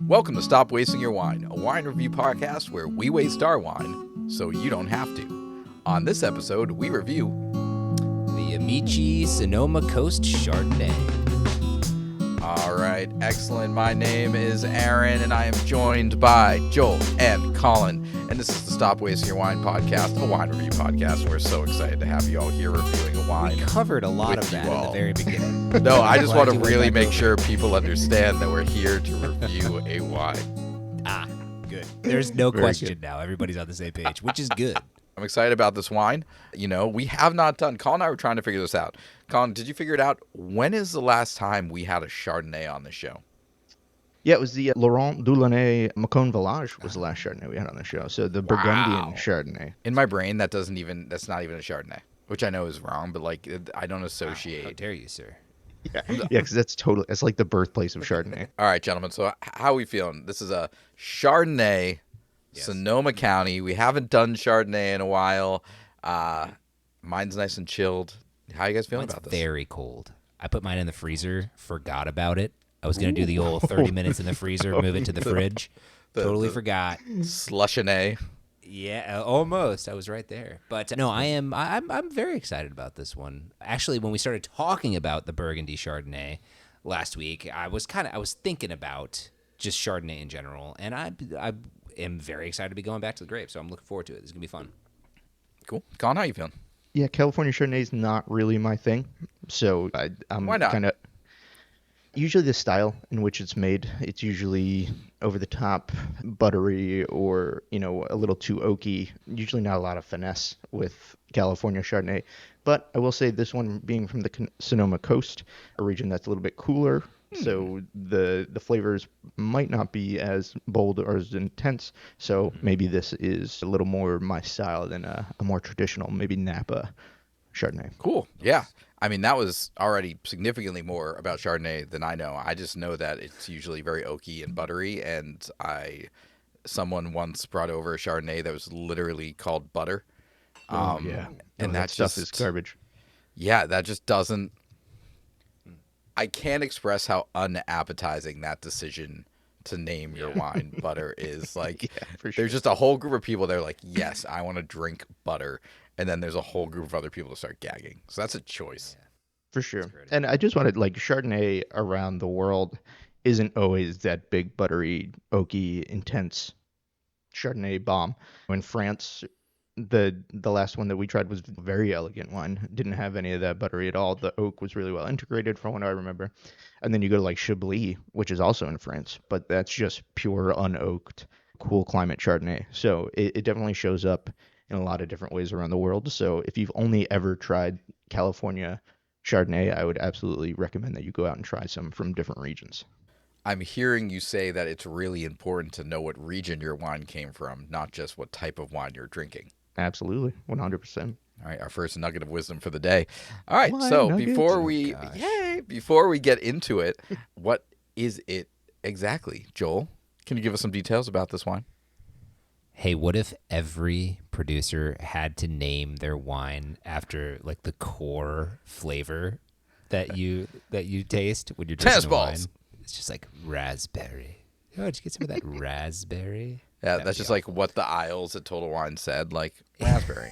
Welcome to Stop Wasting Your Wine, a wine review podcast where we waste our wine so you don't have to. On this episode, we review the Amici Sonoma Coast Chardonnay. All right, excellent. My name is Aaron, and I am joined by Joel and Colin. And this is the Stop Wasting Your Wine podcast, a wine review podcast. We're so excited to have you all here reviewing a wine. We covered a lot of that in the very beginning. No, I just want to really make sure people understand that we're here to review a wine. Good. There's no question now. Everybody's on the same page, which is good. I'm excited about this wine. You know, we have not done, Colin and I were trying to figure this out. Colin, did you figure it out? When is the last time we had a Chardonnay on the show? Yeah, it was the Laurent Delaunay Macon Village was the last Chardonnay we had on the show. So the Burgundian Chardonnay. In my brain, that's not even a Chardonnay, which I know is wrong, but like I don't associate. How dare you, sir? Yeah, because it's like the birthplace of Chardonnay. All right, gentlemen. So how are we feeling? This is a Chardonnay, yes. Sonoma County. We haven't done Chardonnay in a while. Mine's nice and chilled. How are you guys feeling about this? Very cold. I put mine in the freezer, forgot about it. I was going to do the old 30 minutes in the freezer, move it to the fridge. Totally forgot. Slushanay. Yeah, almost. I was right there. But no, I'm very excited about this one. Actually, when we started talking about the Burgundy Chardonnay last week, I was thinking about just Chardonnay in general, and I am very excited to be going back to the grape, so I'm looking forward to it. It's going to be fun. Cool. Colin, how you feeling? Yeah, California Chardonnay is not really my thing, so I'm Why not? kind of... Usually the style in which it's made, it's usually over the top, buttery, or, you know, a little too oaky. Usually not a lot of finesse with California Chardonnay. But I will say this one being from the Sonoma Coast, a region that's a little bit cooler, so the flavors might not be as bold or as intense. So maybe this is a little more my style than a more traditional, maybe Napa Chardonnay. Cool. Yeah. I mean, that was already significantly more about Chardonnay than I know. I just know that it's usually very oaky and buttery, and someone once brought over a Chardonnay that was literally called butter. And that stuff is garbage. Yeah, that just doesn't... I can't express how unappetizing that decision to name your wine butter is. Like, yeah, for sure. There's just a whole group of people that are like, yes, I want to drink butter. And then there's a whole group of other people that start gagging. So that's a choice. Yeah, for sure. And I just wanted, like, Chardonnay around the world isn't always that big, buttery, oaky, intense Chardonnay bomb. In France, the last one that we tried was a very elegant wine. Didn't have any of that buttery at all. The oak was really well integrated from what I remember. And then you go to, like, Chablis, which is also in France. But that's just pure, unoaked, cool climate Chardonnay. So it definitely shows up in a lot of different ways around the world. So if you've only ever tried California Chardonnay, I would absolutely recommend that you go out and try some from different regions. I'm hearing you say that it's really important to know what region your wine came from, not just what type of wine you're drinking. Absolutely, 100%. All right, our first nugget of wisdom for the day. All right, Wine so nuggets? before we get into it, what is it exactly, Joel? Can you give us some details about this wine? Hey, what if every producer had to name their wine after, like, the core flavor that you taste when you're drinking wine? It's just like raspberry. Oh, did you get some of that raspberry? Yeah, that's just like what the aisles at Total Wine said, like raspberry.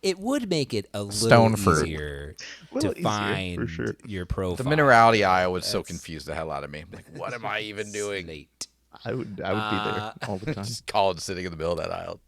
It would make it a little Stone fruit. easier to find your profile. The minerality aisle would so confuse the hell out of me. Like, what am I even doing? Slate. I would be there all the time. Just Colin sitting in the middle of that aisle.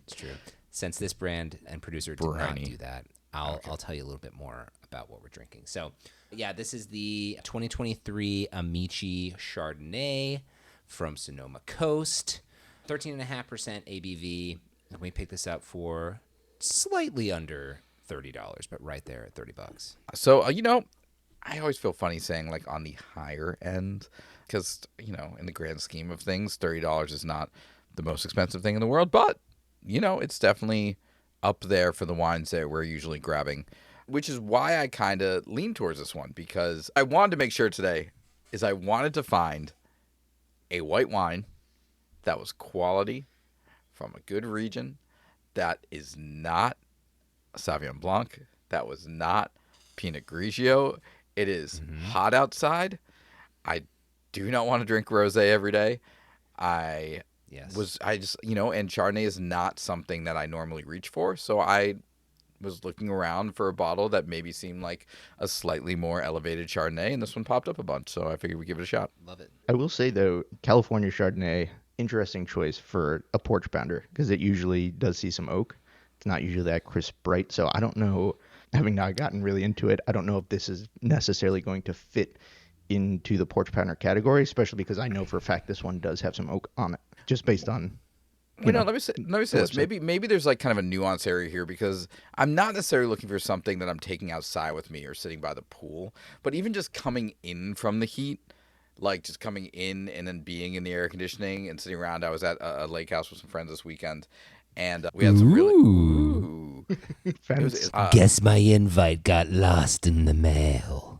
It's true. Since this brand and producer did not do that, I'll tell you a little bit more about what we're drinking. So, yeah, this is the 2023 Amici Chardonnay from Sonoma Coast, 13.5% ABV. And we picked this up for slightly under $30, but right there at $30. So, you know, I always feel funny saying like on the higher end because, you know, in the grand scheme of things, $30 is not the most expensive thing in the world. But, you know, it's definitely up there for the wines that we're usually grabbing, which is why I kind of lean towards this one, because I wanted to make sure today is I wanted to find a white wine that was quality from a good region, that is not Sauvignon Blanc, that was not Pinot Grigio. It is hot outside. I do not want to drink rosé every day. I Yes. I just, and Chardonnay is not something that I normally reach for. So I was looking around for a bottle that maybe seemed like a slightly more elevated Chardonnay, and this one popped up a bunch. So I figured we'd give it a shot. Love it. I will say though, California Chardonnay, interesting choice for a porch pounder because it usually does see some oak. It's not usually that crisp bright. So I don't know, having not gotten really into it, I don't know if this is necessarily going to fit into the porch pounder category, especially because I know for a fact this one does have some oak on it, just based on Let me say this. Maybe there's like kind of a nuance area here because I'm not necessarily looking for something that I'm taking outside with me or sitting by the pool, but even just coming in from the heat, like just coming in and then being in the air conditioning and sitting around. I was at a lake house with some friends this weekend, and we had some really. Ooh. Guess my invite got lost in the mail.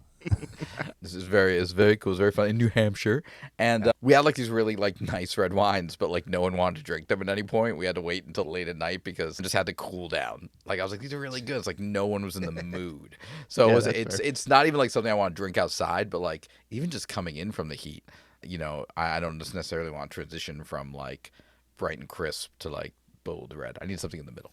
It's very cool. It's very fun in New Hampshire, and we had like these really like nice red wines, but like no one wanted to drink them at any point. We had to wait until late at night because I just had to cool down. Like I was like, these are really good. It's like no one was in the mood, so Yeah, it's not even like something I want to drink outside, but like even just coming in from the heat, I don't just necessarily want to transition from like bright and crisp to like bold red. I need something in the middle.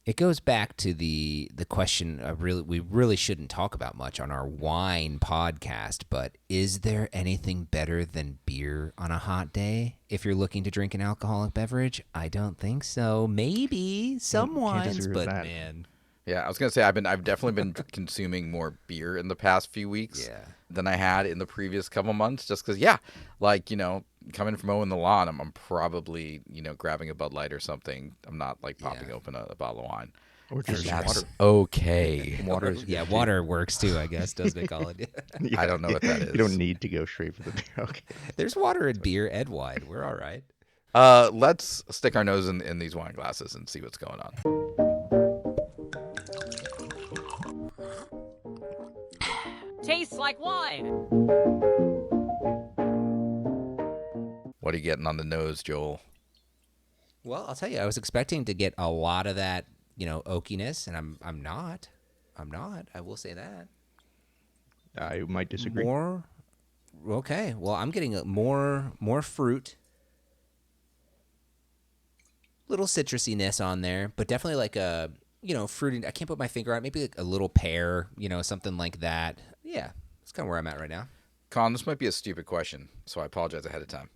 It goes back to the question we really shouldn't talk about much on our wine podcast, but is there anything better than beer on a hot day if you're looking to drink an alcoholic beverage? I don't think so. Maybe some wines, but man. Yeah, I was gonna say I've definitely been consuming more beer in the past few weeks than I had in the previous couple months, just because coming from mowing the lawn, I'm probably grabbing a Bud Light or something. I'm not like popping open a bottle of wine. or just That's water. okay. Water, Water works too, I guess. Does they call it? Yeah, I don't know what that is. You don't need to go straight for the beer. Okay. There's water in beer and wine. We're all right. Let's stick our nose in these wine glasses and see what's going on. Tastes like wine. What are you getting on the nose, Joel? Well, I'll tell you, I was expecting to get a lot of that, oakiness, and I'm not. I will say that. I might disagree. More. Okay. Well, I'm getting more fruit. Little citrusiness on there, but definitely like a fruity. I can't put my finger on it. Maybe like a little pear, something like that. Yeah, that's kind of where I'm at right now. Colin, this might be a stupid question, so I apologize ahead of time.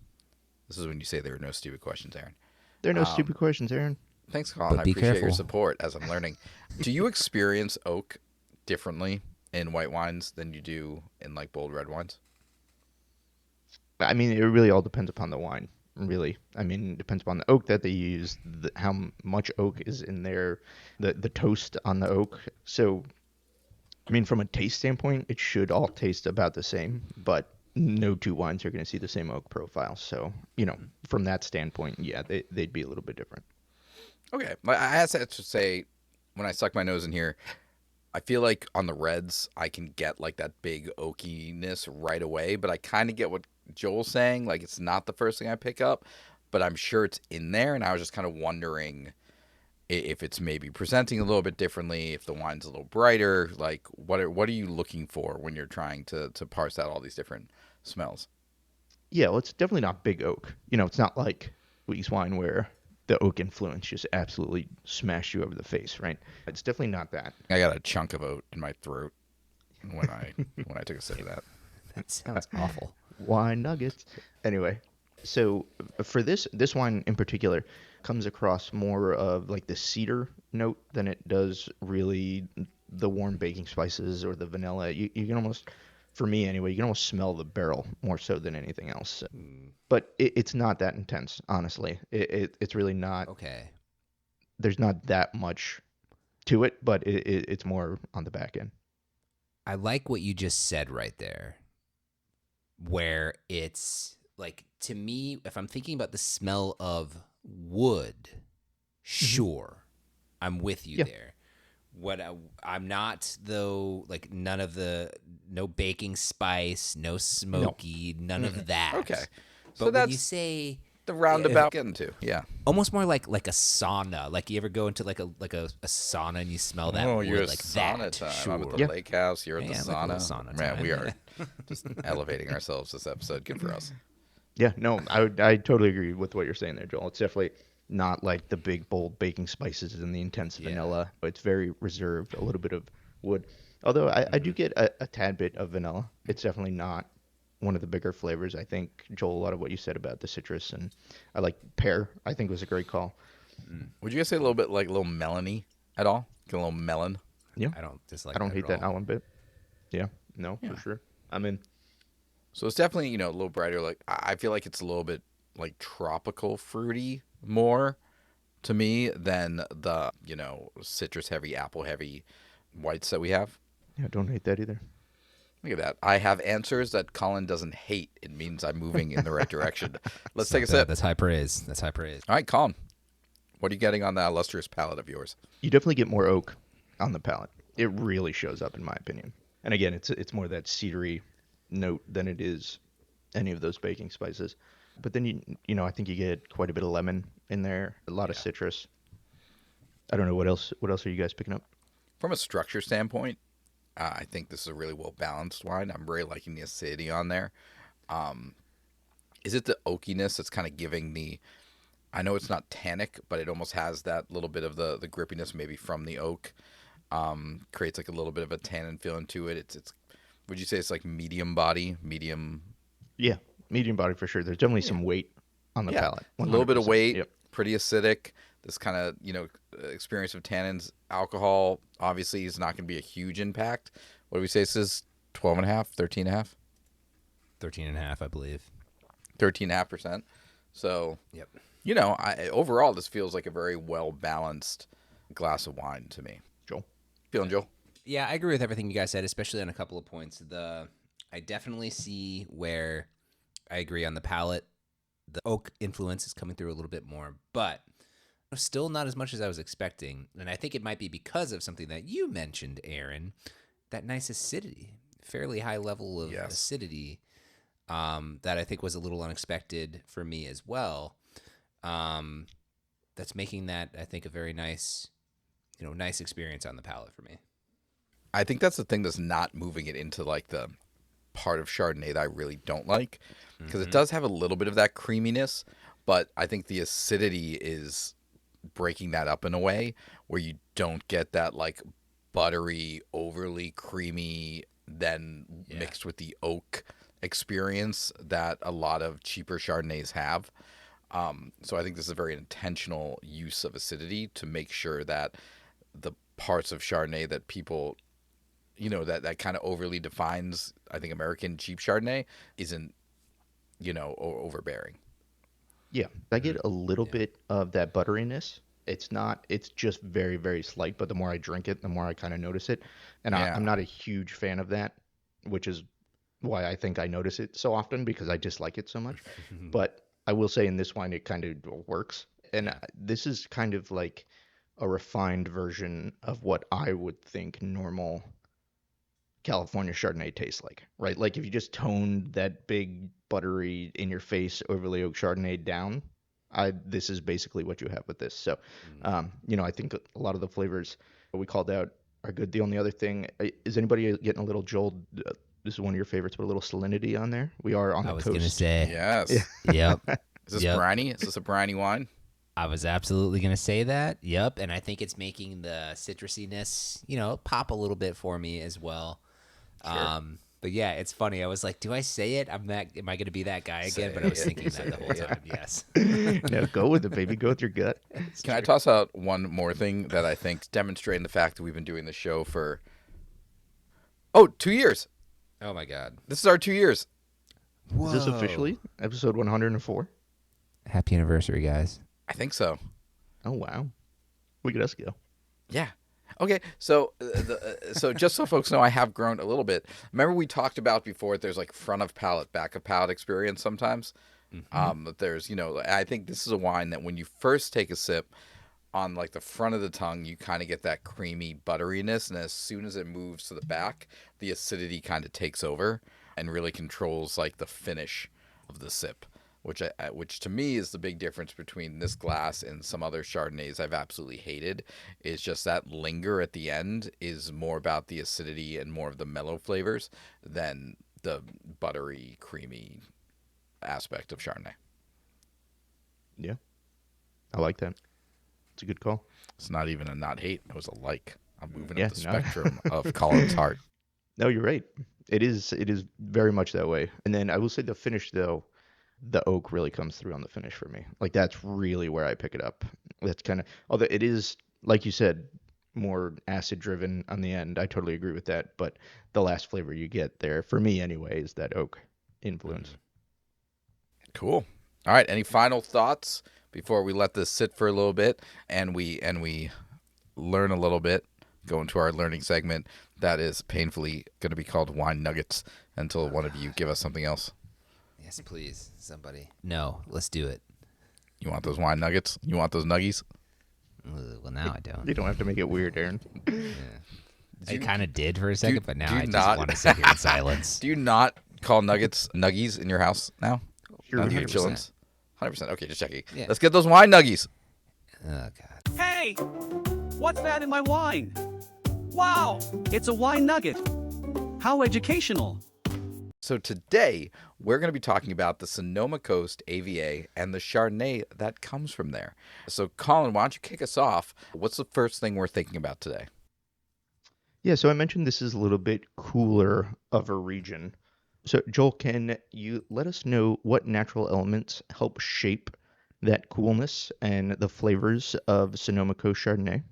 This is when you say there are no stupid questions, Aaron. There are no stupid questions, Aaron. Thanks, Colin. But I be appreciate your careful. support as I'm learning. Do you experience oak differently in white wines than you do in like bold red wines? I mean, it really all depends upon the wine. Really, I mean, it depends upon the oak that they use, how much oak is in there, the toast on the oak. So, I mean, from a taste standpoint, it should all taste about the same, but no two wines are going to see the same oak profile. So, from that standpoint, yeah, they'd be a little bit different. Okay. I have to say, when I suck my nose in here, I feel like on the reds, I can get like that big oakiness right away, but I kind of get what Joel's saying. Like, it's not the first thing I pick up, but I'm sure it's in there. And I was just kind of wondering if it's maybe presenting a little bit differently, if the wine's a little brighter. Like, what are you looking for when you're trying to parse out all these different smells? Yeah, well, it's definitely not big oak. It's not like Lee's wine where the oak influence just absolutely smashed you over the face, right? It's definitely not that. I got a chunk of oat in my throat when I took a sip of that. That sounds awful. Wine nuggets. Anyway, so for this wine in particular comes across more of like the cedar note than it does really the warm baking spices or the vanilla. You can almost, for me anyway, you can almost smell the barrel more so than anything else. But it's not that intense, honestly. It's really not. Okay. There's not that much to it, but it's more on the back end. I like what you just said right there, where it's like, to me, if I'm thinking about the smell of wood, sure, I'm with you there. What I'm not, though, like no baking spice, no smoky, none of that. Okay. But when you say the roundabout getting to. Yeah. Almost more like a sauna. Like, you ever go into like a sauna and you smell that wood, you're like sauna that. time. Sure. I'm at the lake house. You're at the Yeah, sauna. like a little sauna Man, time. we are just elevating ourselves this episode. Good for us. Yeah, no, I totally agree with what you're saying there, Joel. It's definitely not like the big bold baking spices and the intense vanilla. It's very reserved, a little bit of wood. Although I do get a tad bit of vanilla. It's definitely not one of the bigger flavors. I think, Joel, a lot of what you said about the citrus, and I like pear, I think was a great call. Would you guys say a little bit like a little melony at all? Get a little melon? Yeah, I don't dislike I don't that hate at that all. not one bit. Yeah, no, for sure. I'm in. So it's definitely, a little brighter. Like, I feel like it's a little bit like tropical fruity more to me than the, citrus heavy, apple heavy whites that we have. Yeah, don't hate that either. Look at that. I have answers that Colin doesn't hate. It means I'm moving in the right direction. Let's take a sip. That's high praise. That's high praise. All right, Colin. What are you getting on that illustrious palate of yours? You definitely get more oak on the palate. It really shows up, in my opinion. And again, it's more that cedary note than it is any of those baking spices. But then I think you get quite a bit of lemon in there, a lot of citrus. I don't know what else. What else are you guys picking up? From a structure standpoint, I think this is a really well balanced wine. I'm really liking the acidity on there. Is it the oakiness that's kind of giving the? I know it's not tannic, but it almost has that little bit of the grippiness maybe from the oak. Creates like a little bit of a tannin feeling to it. It's. Would you say it's like medium body, medium? Yeah, medium body for sure. There's definitely some weight on the palate. A little bit of 100%. weight. Yep. Pretty acidic. This kind of experience of tannins. Alcohol obviously is not going to be a huge impact. What do we say? This is 12.5, 13.5? 13.5, I believe. 13.5%. So, Yep. Overall, this feels like a very well-balanced glass of wine to me. Joel. Feeling, Joel? Yeah, I agree with everything you guys said, especially on a couple of points. I definitely see where I agree on the palate. The oak influence is coming through a little bit more, but still not as much as I was expecting. And I think it might be because of something that you mentioned, Aaron, that nice acidity, fairly high level of acidity that I think was a little unexpected for me as well. That's making that, I think, a very nice, nice experience on the palate for me. I think that's the thing that's not moving it into like the part of Chardonnay that I really don't like, because it does have a little bit of that creaminess, but I think the acidity is breaking that up in a way where you don't get that like buttery, overly creamy, then mixed with the oak experience that a lot of cheaper Chardonnays have. So I think this is a very intentional use of acidity to make sure that the parts of Chardonnay that people, that kind of overly defines, I think, American cheap Chardonnay isn't, overbearing. Yeah, I get a little bit of that butteriness. It's just very, very slight, but the more I drink it, the more I kind of notice it. And I'm not a huge fan of that, which is why I think I notice it so often, because I dislike it so much. But I will say in this wine, it kind of works. And this is kind of like a refined version of what I would think normal California Chardonnay tastes like, right? Like if you just toned that big, buttery, in your face, overly oak Chardonnay down, this is basically what you have with this. So, I think a lot of the flavors we called out are good. The only other thing, is anybody getting a little Joel? This is one of your favorites, but a little salinity on there. We are on the coast. I was gonna say Yes. Yep. Is this briny? Is this a briny wine? I was absolutely going to say that. Yep. And I think it's making the citrusiness, pop a little bit for me as well. Sure. But yeah, it's funny. I was like, do I say it? Am I going to be that guy again? But I was thinking that the whole time. Yes. No, go with it, baby. Go with your gut. Can I toss out one more thing that I think demonstrating the fact that we've been doing the show for 2 years. Oh my God. This is our 2 years. Whoa. Is this officially episode 104? Happy anniversary, guys. I think so. Oh, wow. Look at us go. Yeah. Okay, so so just so folks know, I have grown a little bit. Remember we talked about before, there's like front of palate, back of palate experience sometimes. There's, I think this is a wine that when you first take a sip, on like the front of the tongue, you kind of get that creamy butteriness, and as soon as it moves to the back, the acidity kind of takes over and really controls like the finish of the sip. which to me is the big difference between this glass and some other Chardonnays I've absolutely hated, is just that linger at the end is more about the acidity and more of the mellow flavors than the buttery, creamy aspect of Chardonnay. Yeah, I like that. It's a good call. It's not even a not hate. It was a like. I'm moving Yeah, up the no. spectrum of Colin's heart. No, you're right. It is very much that way. And then I will say the finish though, the oak really comes through on the finish for me. Like that's really where I pick it up. That's kind of, although it is like you said, more acid driven on the end. I totally agree with that. But the last flavor you get there, for me anyway, is that oak influence. Cool. All right. Any final thoughts before we let this sit for a little bit and we learn a little bit? Go into our learning segment that is painfully going to be called Wine Nuggets until one of you give us something else. Yes, please, somebody. No, let's do it. You want those wine nuggets? You want those nuggies? Well, now I don't. You don't have to make it weird, Aaron. I kind of did for a second, but now I just not- want to sit here in silence. Do you not call nuggets nuggies in your house now? Sure, None of you 100%. chillins? 100%. Okay, just checking. Yeah. Let's get those wine nuggies. Oh, God. Hey! What's that in my wine? Wow! It's a wine nugget. How educational. So today, we're going to be talking about the Sonoma Coast AVA and the Chardonnay that comes from there. So, Colin, why don't you kick us off? What's the first thing we're thinking about today? Yeah, so I mentioned this is a little bit cooler of a region. So, Joel, can you let us know what natural elements help shape that coolness and the flavors of Sonoma Coast Chardonnay?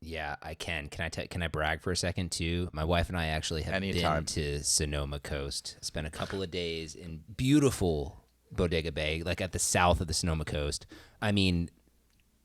Yeah, I can. Can I brag for a second too? My wife and I actually have Anytime. been to Sonoma Coast. Spent a couple of days in beautiful Bodega Bay, like at the south of the Sonoma Coast. I mean,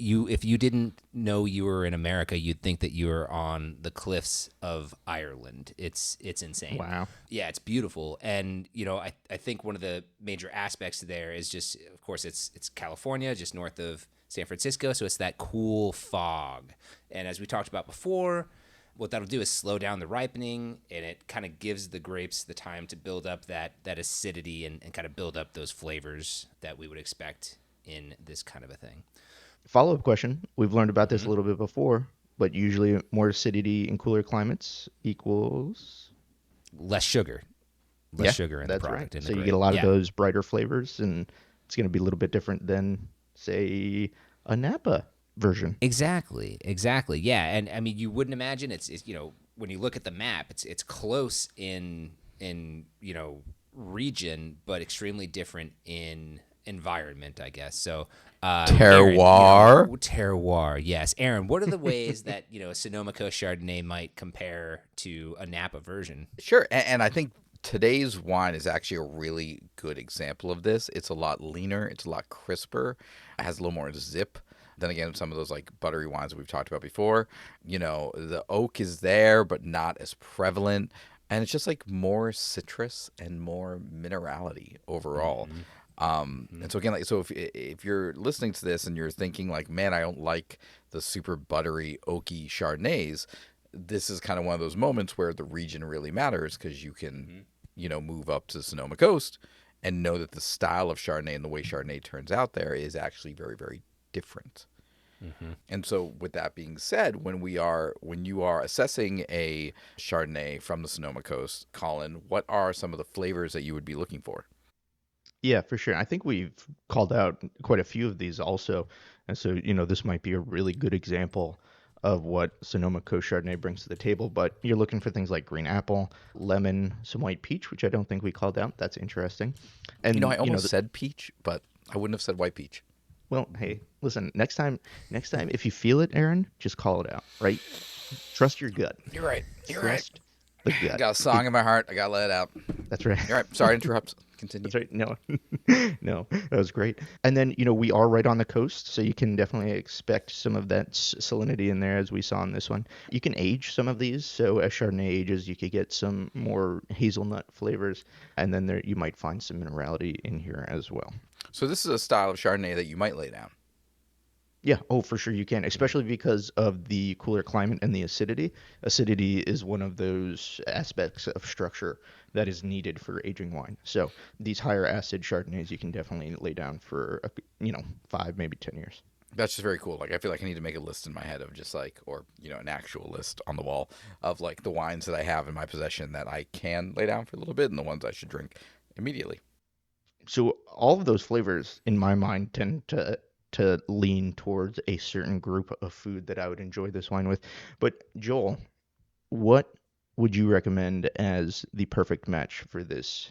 if you didn't know you were in America, you'd think that you were on the cliffs of Ireland. It's insane. Wow. Yeah, it's beautiful. And, I think one of the major aspects there is just, of course, it's California, just north of San Francisco. So it's that cool fog. And as we talked about before, what that'll do is slow down the ripening, and it kind of gives the grapes the time to build up that acidity and kind of build up those flavors that we would expect in this kind of a thing. Follow-up question. We've learned about this a little bit before, but usually more acidity in cooler climates equals Less sugar. Less sugar in the that's product. right. In the So you grape. get a lot of Yeah. those brighter flavors, and it's going to be a little bit different than, say, a Napa version. Exactly. Yeah, and I mean, you wouldn't imagine it's when you look at the map, it's close in region, but extremely different in environment, I guess. So Terroir. Aaron, terroir. Yes, Aaron. What are the ways that a Sonoma Coast Chardonnay might compare to a Napa version? Sure. And I think today's wine is actually a really good example of this. It's a lot leaner. It's a lot crisper. It has a little more zip. Then again, some of those like buttery wines that we've talked about before, the oak is there, but not as prevalent. And it's just like more citrus and more minerality overall. And so again, so if you're listening to this and you're thinking like, man, I don't like the super buttery oaky Chardonnays, this is kind of one of those moments where the region really matters, because you can, move up to Sonoma Coast and know that the style of Chardonnay and the way Chardonnay turns out there is actually very, very different. And so with that being said, when you are assessing a Chardonnay from the Sonoma Coast, Colin, what are some of the flavors that you would be looking for? Yeah, for sure. I think we've called out quite a few of these also. And so, this might be a really good example of what Sonoma Coast Chardonnay brings to the table. But you're looking for things like green apple, lemon, some white peach, which I don't think we called out. That's interesting. And, I almost said peach, but I wouldn't have said white peach. Well, hey, listen, next time, if you feel it, Aaron, just call it out, right? Trust your gut. You're right. Trust the I gut. got a song in my heart. I got to let it out. That's right. You're right. Sorry to interrupt. Continue. That's right. No, no, that was great. And then, we are right on the coast, so you can definitely expect some of that salinity in there, as we saw in this one. You can age some of these. So as Chardonnay ages, you could get some more hazelnut flavors, and then you might find some minerality in here as well. So this is a style of Chardonnay that you might lay down. Yeah, oh, for sure you can, especially because of the cooler climate and the acidity. Acidity is one of those aspects of structure that is needed for aging wine. So these higher acid Chardonnays you can definitely lay down for, 5, maybe 10 years. That's just very cool. Like, I feel like I need to make a list in my head of just like, or, an actual list on the wall of like the wines that I have in my possession that I can lay down for a little bit and the ones I should drink immediately. So all of those flavors, in my mind, tend to lean towards a certain group of food that I would enjoy this wine with. But Joel, what would you recommend as the perfect match for this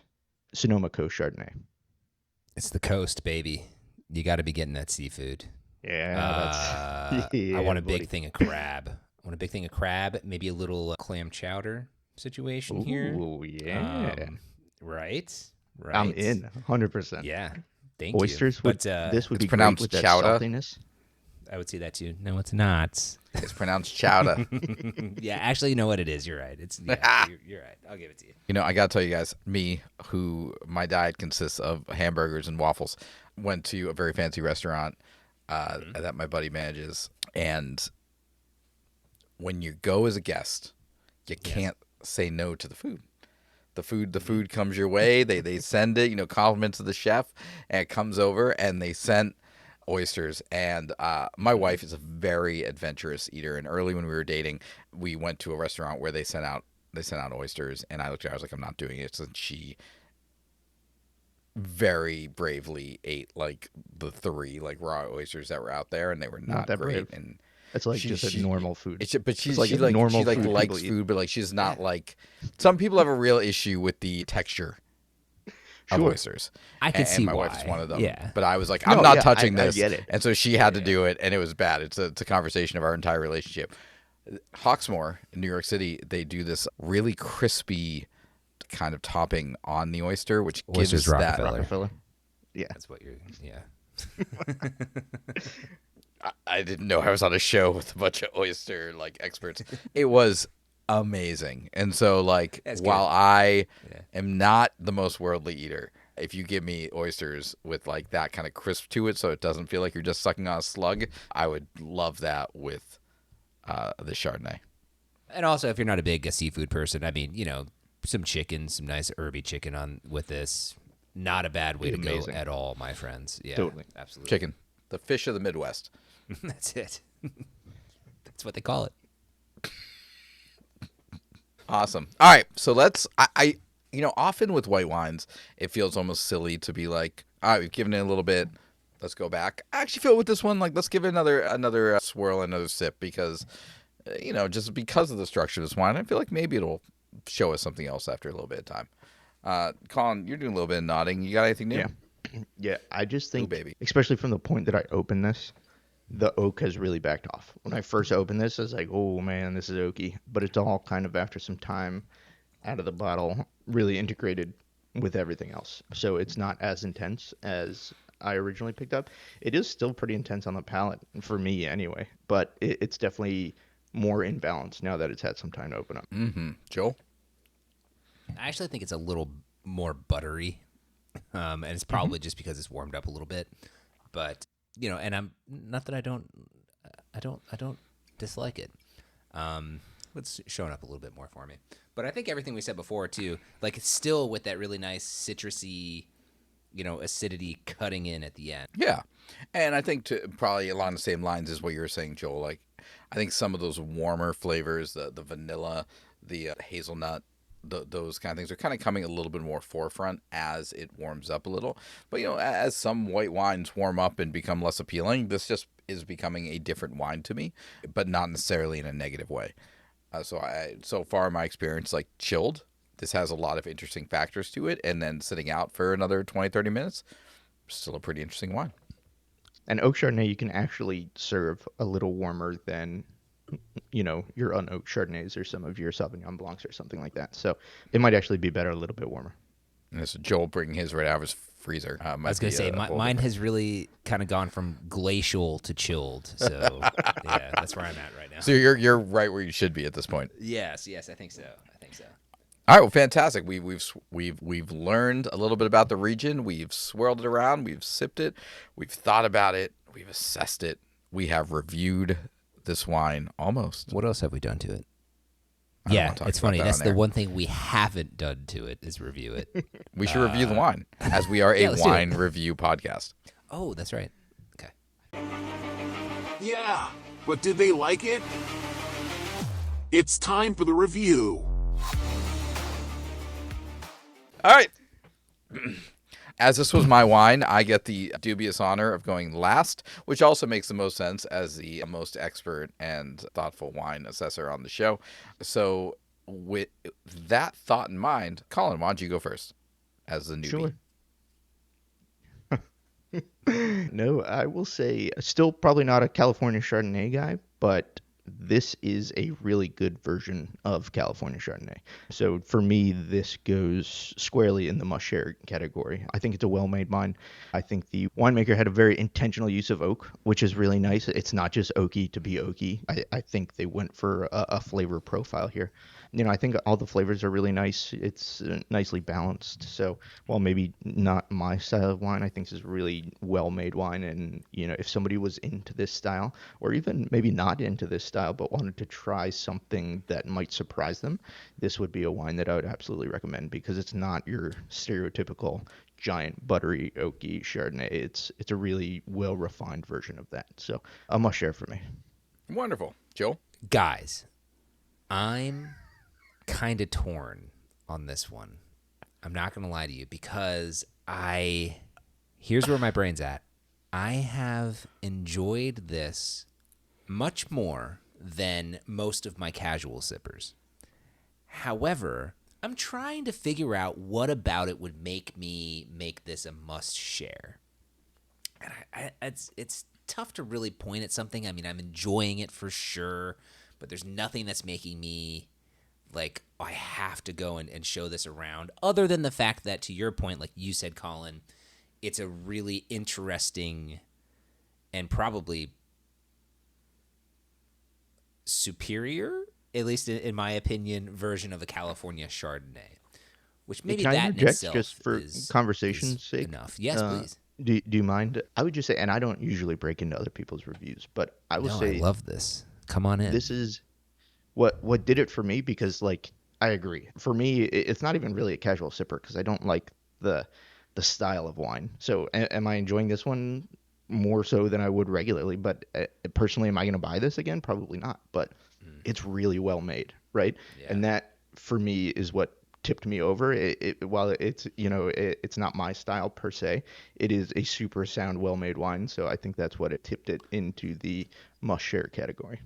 Sonoma Coast Chardonnay? It's the coast, baby. You got to be getting that seafood. Yeah, that's yeah, I want a buddy. big thing of crab. I want a big thing of crab, maybe a little clam chowder situation here. Ooh, yeah. Right. I'm in 100%. Yeah. Thank Oysters you. would But this would it's be great pronounced with that chowder. saltiness. I would say that too. No, it's not. It's pronounced chowder. Yeah, actually, you know what it is. You're right. You're right. I'll give it to you. I got to tell you guys, my diet consists of hamburgers and waffles, went to a very fancy restaurant that my buddy manages. And when you go as a guest, you can't say no to the food. The food comes your way. They send it, compliments of the chef, and it comes over, and they sent oysters. And my wife is a very adventurous eater. And early when we were dating, we went to a restaurant where they sent out oysters, and I looked at her, I was like, I'm not doing it. So she very bravely ate like the 3 like raw oysters that were out there, and they were not that great. brave. And It's like just a normal food. but she like she normal likes food people eat. food, but like she's not like some people have a real issue with the texture of Sure. oysters. I can see my why. wife is one of them. Yeah. But I was like, No, I'm not yeah, touching I this. get it. And so she had to do it, and it was bad. It's a conversation of our entire relationship. Hawksmoor in New York City, they do this really crispy kind of topping on the oyster, which Oysters gives that. Rockefeller. Yeah. That's what you're. Yeah. I didn't know I was on a show with a bunch of oyster experts. It was amazing. And so That's good. while I am not the most worldly eater, if you give me oysters with that kind of crisp to it so it doesn't feel like you're just sucking on a slug, I would love that with the Chardonnay. And also, if you're not a big seafood person, I mean, some chicken, some nice herby chicken on with this. Not a bad way to Amazing. go at all, my friends. Yeah, Totally. absolutely. Chicken. The fish of the Midwest. That's it. That's what they call it. Awesome. All right, so let's. I often with white wines, it feels almost silly to be like, all right, we've given it a little bit. Let's go back. I actually feel with this one, let's give it another swirl, another sip, because, just because of the structure of this wine, I feel like maybe it'll show us something else after a little bit of time. Colin, you're doing a little bit of nodding. You got anything new? Yeah. Yeah, I just think, baby. especially from the point that I opened this, the oak has really backed off. When I first opened this, I was like, oh man, this is oaky. But it's all kind of after some time out of the bottle, really integrated with everything else. So it's not as intense as I originally picked up. It is still pretty intense on the palate, for me anyway. But it's definitely more in balance now that it's had some time to open up. Mm-hmm. Joel? I actually think it's a little more buttery, and it's probably just because it's warmed up a little bit. But and I'm not that I don't dislike it. It's showing up a little bit more for me. But I think everything we said before too, it's still with that really nice citrusy, acidity cutting in at the end. Yeah. And I think probably along the same lines as what you were saying, Joel, I think some of those warmer flavors, the vanilla, the hazelnut, those kind of things are kind of coming a little bit more forefront as it warms up a little. But, as some white wines warm up and become less appealing, this just is becoming a different wine to me, but not necessarily in a negative way. So far, my experience, chilled, this has a lot of interesting factors to it. And then sitting out for another 20, 30 minutes, still a pretty interesting wine. And oak Chardonnay, you can actually serve a little warmer than, your unoaked Chardonnays or some of your Sauvignon Blancs or something like that. So it might actually be better a little bit warmer. And this is Joel bringing his right out of his freezer. I was going to say, mine has really kind of gone from glacial to chilled. So, yeah, that's where I'm at right now. So you're right where you should be at this point. Yes, I think so. All right, well, fantastic. We've learned a little bit about the region. We've swirled it around. We've sipped it. We've thought about it. We've assessed it. we have reviewed this wine almost. What else have we done to it? I don't Yeah, wanna talk it's about funny. that That's on the air. one thing we haven't done to it is review it. We should review the wine, as we are Yeah, a let's do it. wine review podcast. Oh, that's right. Okay. Yeah, but did they like it? It's time for the review. All right. As this was my wine, I get the dubious honor of going last, which also makes the most sense as the most expert and thoughtful wine assessor on the show. So, with that thought in mind, Colin, why don't you go first as the newbie? Sure. No, I will say still probably not a California Chardonnay guy, but this is a really good version of California Chardonnay. So for me, this goes squarely in the must-share category. I think it's a well-made wine. I think the winemaker had a very intentional use of oak, which is really nice. It's not just oaky to be oaky. I think they went for a flavor profile here. I think all the flavors are really nice. It's nicely balanced. So while maybe not my style of wine, I think this is really well-made wine. And, if somebody was into this style, or even maybe not into this style, but wanted to try something that might surprise them, this would be a wine that I would absolutely recommend because it's not your stereotypical giant buttery oaky Chardonnay. It's a really well-refined version of that. So a must-share for me. Wonderful. Joel? Guys, I'm kind of torn on this one. I'm not going to lie to you because here's where my brain's at. I have enjoyed this much more than most of my casual sippers. However, I'm trying to figure out what about it would make me make this a must share. And it's tough to really point at something. I mean, I'm enjoying it for sure, but there's nothing that's making me like, I have to go and show this around, other than the fact that, to your point, like you said, Colin, it's a really interesting and probably superior, at least in my opinion, version of a California Chardonnay. Which maybe Can I that in interject itself just for is conversation's sake? enough. Yes, please. Do you mind? I would just say, and I don't usually break into other people's reviews, but I will say I love this. Come on in. this is what did it for me, because I agree. For me, it's not even really a casual sipper because I don't like the style of wine. So am I enjoying this one more so than I would regularly? But personally, am I going to buy this again? Probably not. But it's really well made, right? Yeah. And that for me is what tipped me over. While it's not my style per se, it is a super sound, well made wine. So I think that's what it tipped it into the must share category.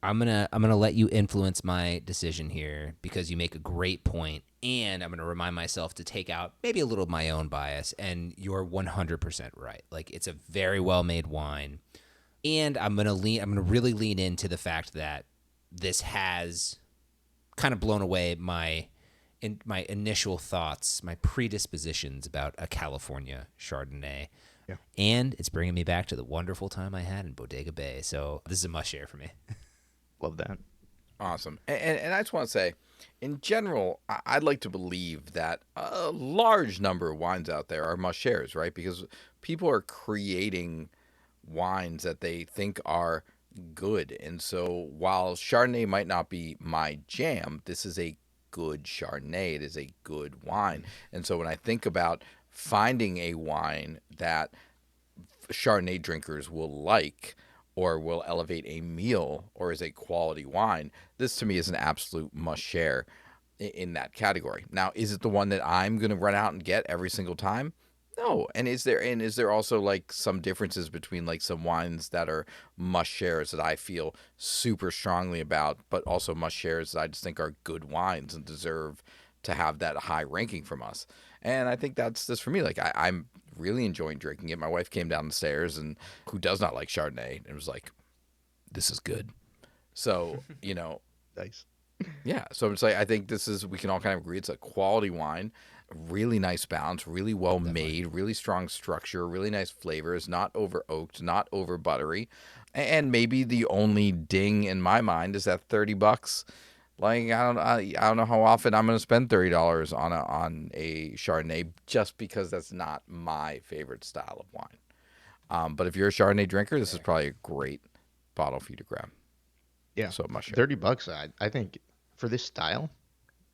I'm gonna let you influence my decision here because you make a great point, and I'm gonna remind myself to take out maybe a little of my own bias. And you're 100% right. Like, it's a very well made wine, and I'm gonna really lean into the fact that this has kind of blown away my initial thoughts, my predispositions about a California Chardonnay. Yeah. And it's bringing me back to the wonderful time I had in Bodega Bay. So this is a must share for me. Love that. Awesome. And I just want to say, in general, I'd like to believe that a large number of wines out there are must shares, right? Because people are creating wines that they think are good. And so while Chardonnay might not be my jam, this is a good Chardonnay. It is a good wine. And so when I think about finding a wine that Chardonnay drinkers will like, or will elevate a meal, or is a quality wine, this to me is an absolute must share in that category. Now, is it the one that I'm going to run out and get every single time? No. And is there also like some differences between like some wines that are must shares that I feel super strongly about, but also must shares that I just think are good wines and deserve to have that high ranking from us? And I think that's this for me. Like, I'm really enjoying drinking it. My wife came down the stairs, and who does not like Chardonnay, and was like, this is good. So, Nice. yeah. So it's like, I think we can all kind of agree it's a quality wine, really nice balance, really well made, really strong structure, really nice flavors, not over oaked, not over buttery. And maybe the only ding in my mind is that $30. Like, I don't know how often I'm going to spend $30 on a Chardonnay, just because that's not my favorite style of wine. But if you're a Chardonnay drinker, this is probably a great bottle for you to grab. Yeah. So much. $30, I think, for this style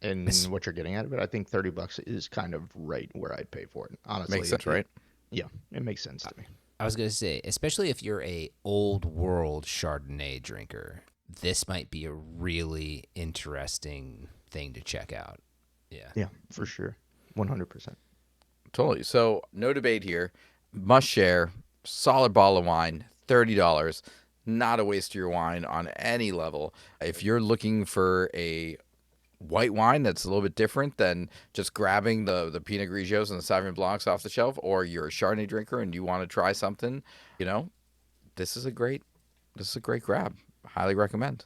and what you're getting out of it, I think $30 is kind of right where I'd pay for it. Honestly, Makes sense, right? Yeah, it makes sense to me. I was going to say, especially if you're a old world Chardonnay drinker, this might be a really interesting thing to check out. Yeah. Yeah, for sure. 100%. Totally. So no debate here. Must share. Solid bottle of wine. $30. Not a waste of your wine on any level. If you're looking for a white wine that's a little bit different than just grabbing the Pinot Grigios and the Sauvignon Blancs off the shelf, or you're a Chardonnay drinker and you want to try something, this is a great grab. Highly recommend.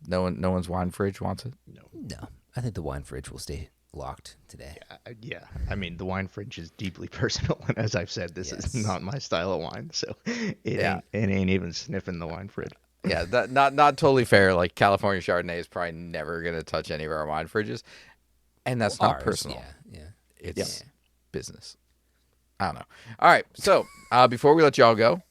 No one's wine fridge wants it. No, I think the wine fridge will stay locked today. Yeah. I mean, the wine fridge is deeply personal, and as I've said, this is not my style of wine, so it ain't even sniffing the wine fridge. Yeah, that not totally fair. Like California Chardonnay is probably never gonna touch any of our wine fridges, and that's not personal. Yeah. It's business. I don't know. All right, so before we let y'all go,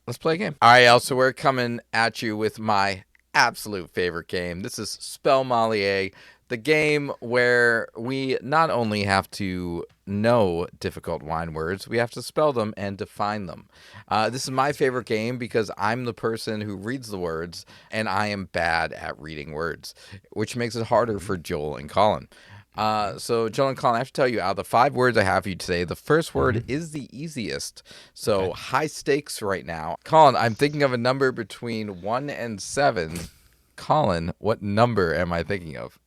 let's play a game. All right, y'all. So we're coming at you with my absolute favorite game. This is Spellmeliere, the game where we not only have to know difficult wine words, we have to spell them and define them. This is my favorite game because I'm the person who reads the words, and I am bad at reading words, which makes it harder for Joel and Colin. So Joel and Colin, I have to tell you, out of the 5 words I have for you today, the first word is the easiest. So high stakes right now. Colin, I'm thinking of a number between 1 and 7. Colin, what number am I thinking of?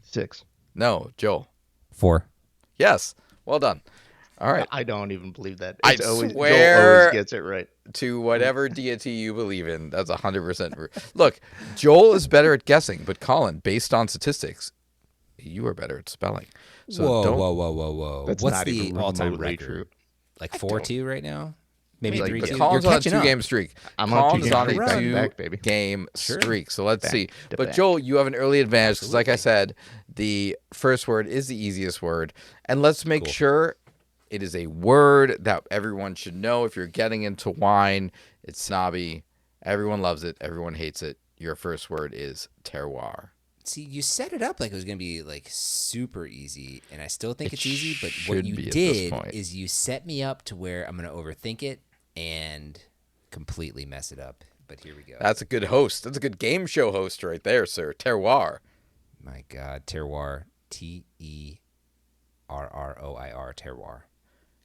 6. No, Joel. 4. Yes. Well done. All right. I don't even believe that. I Joel swear always gets it right. to whatever deity you believe in. That's 100%. Look, Joel is better at guessing, but Colin, based on statistics, you are better at spelling. So Whoa. That's What's not the even all-time remotely record? true. Like 4-2 right now? Maybe Like, 3-2? Colin's You're on a catching up. 2-game streak. I'm on a Colin's 2-game on streak, a back to back, baby. 2-game streak. So let's see. to But back. Joel, you have an early advantage because, like I said, the first word is the easiest word. And let's make sure it is a word that everyone should know. If you're getting into wine, it's snobby. Everyone loves it. Everyone hates it. Your first word is terroir. See, you set it up like it was going to be like super easy, and I still think It it's easy, but should what you be at this did point. is you set me up to where I'm going to overthink it and completely mess it up. But here we go. That's a good host. That's a good game show host right there, sir. Terroir. My God, terroir. Terroir, terroir.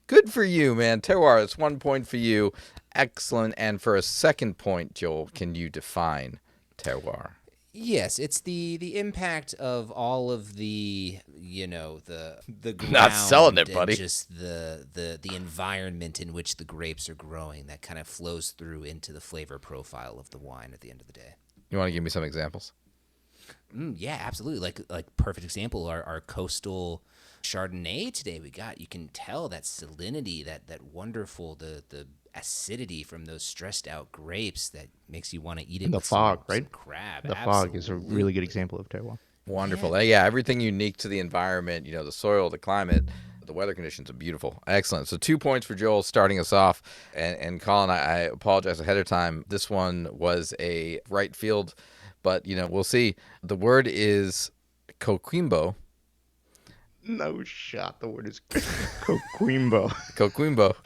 Good for you, man. Terroir, it's 1 point for you. Excellent. And for a second point, Joel, can you define terroir? Yes, it's the impact of all of the the ground Not selling it, and buddy. just the environment in which the grapes are growing that kind of flows through into the flavor profile of the wine at the end of the day. You want to give me some examples? Yeah, absolutely. Like perfect example, our coastal Chardonnay today you can tell that salinity, that wonderful the acidity from those stressed out grapes that makes you want to eat it And the with fog, some right? crab. The fog is a really good example of terroir. Wonderful. Yeah, everything unique to the environment, the soil, the climate, the weather conditions are beautiful. Excellent. So 2 points for Joel starting us off. And Colin, I apologize ahead of time. This one was a right field, but, we'll see. The word is coquimbo. No shot. The word is coquimbo. Coquimbo.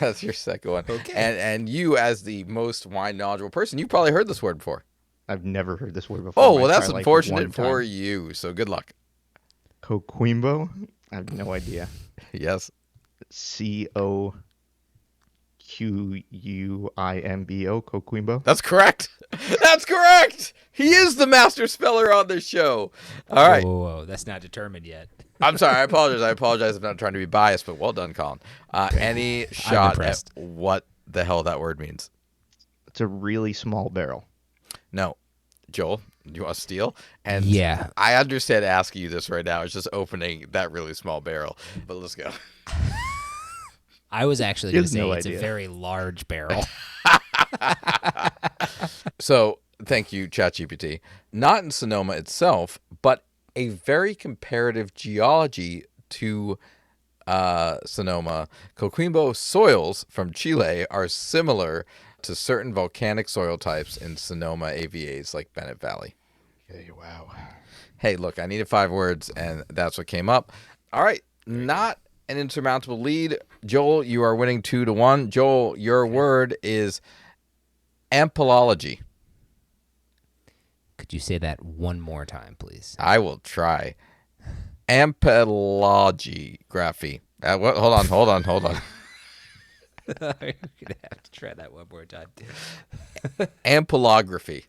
That's your second one. Okay. And you, as the most wine knowledgeable person, you've probably heard this word before. I've never heard this word before. Oh, well, I that's tried, like, unfortunate one for time. you. So good luck. Coquimbo? I have no idea. Yes. Coquimbo. Coquimbo. That's correct. That's correct. He is the master speller on this show. All right. Whoa, that's not determined yet. I'm sorry. I apologize. I'm not trying to be biased, but well done, Colin. Any shot at impressed. what the hell that word means? It's a really small barrel. No. Joel, do you want to steal? And Yeah. I understand asking you this right now. It's just opening that really small barrel. But let's go. I was actually He going has to say no it's idea. a very large barrel. So thank you, ChatGPT. Not in Sonoma itself, but a very comparative geology to Sonoma, Coquimbo soils from Chile are similar to certain volcanic soil types in Sonoma AVAs like Bennett Valley. Okay, wow. Hey, look, I needed 5 words, and that's what came up. All right, not an insurmountable lead. Joel, you are winning 2-1. Joel, your word is ampelology. Could you say that one more time, please? I will try. Ampelography. What? Hold on. You're gonna have to try that one more time. Ampelography.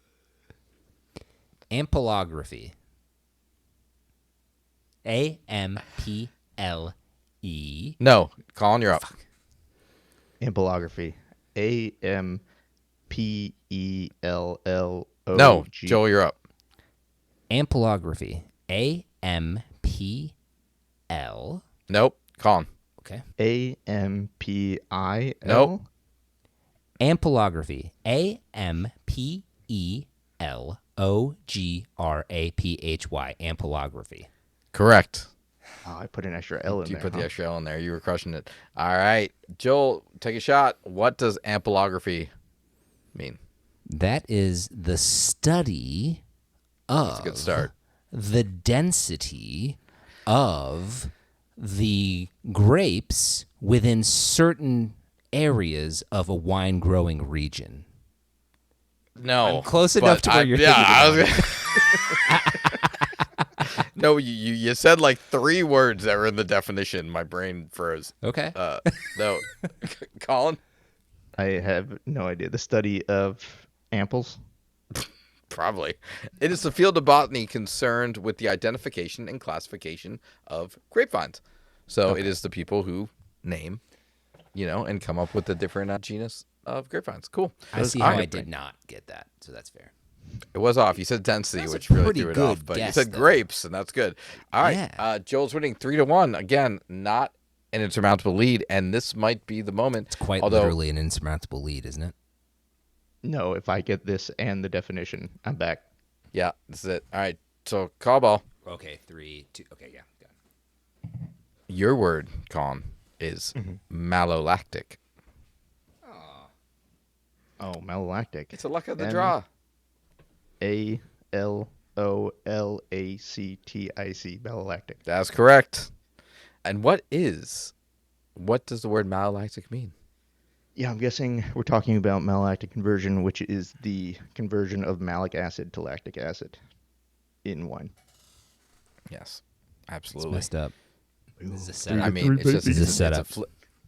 Ampelography. A-M-P-L-E. No, Colin, you're up. Ampelography. A-M-P-E-L-L-O-G. No, Joel, you're up. Ampelography. A-M-P-L. Nope, Colin. Okay. A-M-P-I-L. Nope. Ampelography. A-M-P-E-L-O-G-R-A-P-H-Y. Ampelography. Correct. Oh, I put an extra L in You there. put the extra L in there. You were crushing it. All right, Joel, take a shot. What does ampelography mean? That is the study of That's a good start. the density of the grapes within certain areas of a wine growing region. No, I'm close enough to where you're thinking I about was No, you said like 3 words that were in the definition. My brain froze. Okay. No, Colin. I have no idea. The study of amples. Probably. It is the field of botany concerned with the identification and classification of grapevines. So it is the people who name, and come up with the different genus of grapevines. Cool. I see how I did not get that, so that's fair. It was off. You said density, That's a which really pretty threw it good off. But you guess, said though. grapes, and that's good. All right. Yeah. Joel's winning 3-1. Again, not an insurmountable lead, and this might be the moment. It's quite although, literally an insurmountable lead, isn't it? No, if I get this and the definition, I'm back. Yeah, this is it. All right. So, call ball. Okay, 3, 2. Okay, yeah. Got it. Your word, Colin, is malolactic. Oh, malolactic. It's a luck of the M- draw. A-L-O-L-A-C-T-I-C. Malolactic. That's correct. And what does the word malolactic mean? Yeah, I'm guessing we're talking about malolactic conversion, which is the conversion of malic acid to lactic acid in wine. Yes, It's absolutely. messed up. This is a setup. I mean, it's just This is a it's a setup.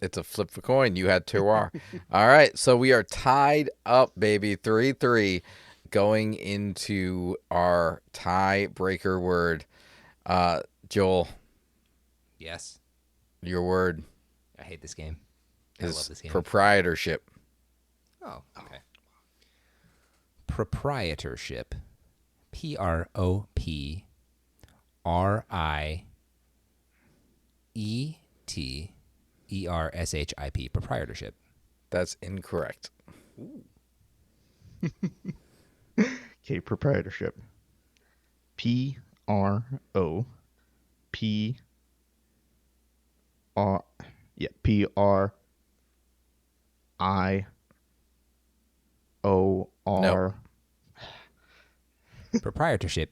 It's a flip the coin. You had terroir. All right, so we are tied up, baby, 3-3, going into our tiebreaker word. Joel, Yes. your word I hate this game. I love is this game. proprietorship. Oh, okay. Proprietorship. P-R-O-P-R-I-E-T-E-R-S-H-I-P. Proprietorship. That's incorrect. Okay, proprietorship. P-R-O-P-R... Yeah, P-R-I-O-R... No. Proprietorship.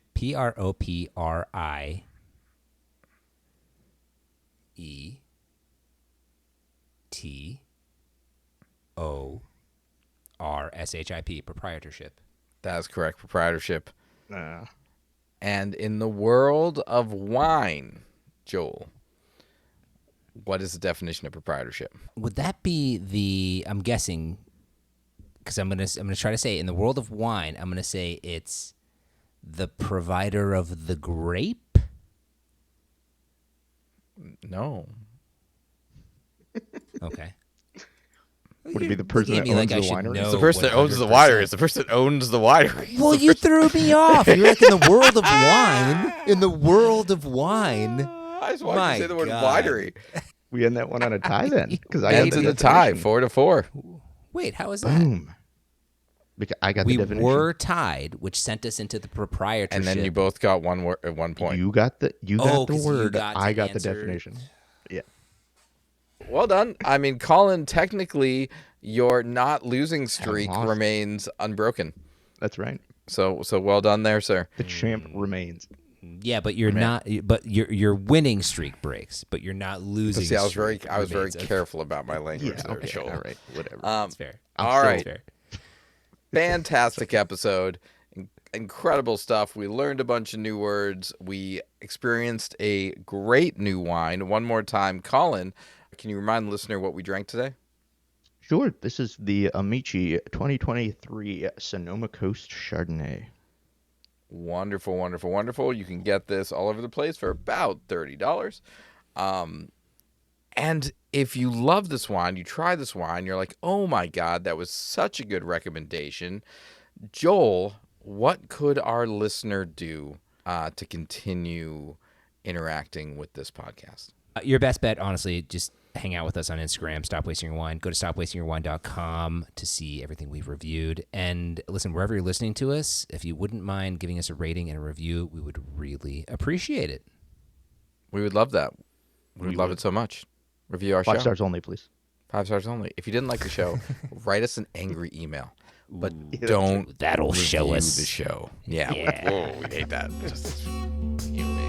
P-R-O-P-R-I-E-T-O-R-S-H-I-P. Proprietorship. That's correct. Proprietorship. Uh, And in the world of wine, Joel, what is the definition of proprietorship? Would that be the? I'm guessing, because I'm gonna try to say in the world of wine, I'm gonna say it's the provider of the grape. No. Okay. would it be the person that owns the winery? It's the person that owns the winery. It's the person that owns the winery. Well, you threw me off. You're like in the world of wine. In the world of wine. I just wanted My to say the word God. winery. We end that one on a tie then, because I Ends got in the the tie, definition. 4-4. Wait, how is that? Boom. Because I got We the definition. were tied, which sent us into the proprietorship. And then you both got 1 word at 1 point. You got the Oh, the 'cause you word. got to I got the answer- definition. Yeah. Well done. I mean, Colin, technically, your not losing streak lost. remains unbroken. That's right. So well done there, sir. The champ remains. Yeah, but you're not. But your winning streak breaks, but you're not losing. See, I was streak very remains. careful about my language Yeah, there, okay, Joel. all right, whatever. That's fair. All right. That's fair. Fantastic episode. Incredible stuff. We learned a bunch of new words. We experienced a great new wine. One more time, Colin, can you remind the listener what we drank today? Sure, this is the Amici 2023 Sonoma Coast Chardonnay. Wonderful, wonderful, wonderful. You can get this all over the place for about $30. And if you love this wine, you try this wine, you're like, oh my God, that was such a good recommendation. Joel, what could our listener do to continue interacting with this podcast? Your best bet, honestly, just hang out with us on Instagram, Stop Wasting Your Wine. Go to stopwastingyourwine.com to see everything we've reviewed. And listen, wherever you're listening to us, if you wouldn't mind giving us a rating and a review, we would really appreciate it. We would love that. We would love it so much. Review our show. 5 stars only, please. 5 stars only. If you didn't like the show, write us an angry email. But Ooh, don't That'll show review us the show. Yeah. Yeah. Whoa, we hate that. Just fuming.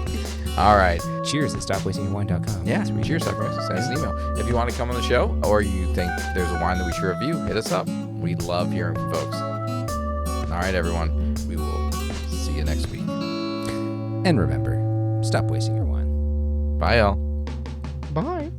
All right. Cheers at stopwastingyourwine.com. Yeah. That's where you Cheers, can- suckers. Send us an email. If you want to come on the show or you think there's a wine that we should review, hit us up. We love hearing from folks. All right, everyone. We will see you next week. And remember, stop wasting your wine. Bye, y'all. Bye.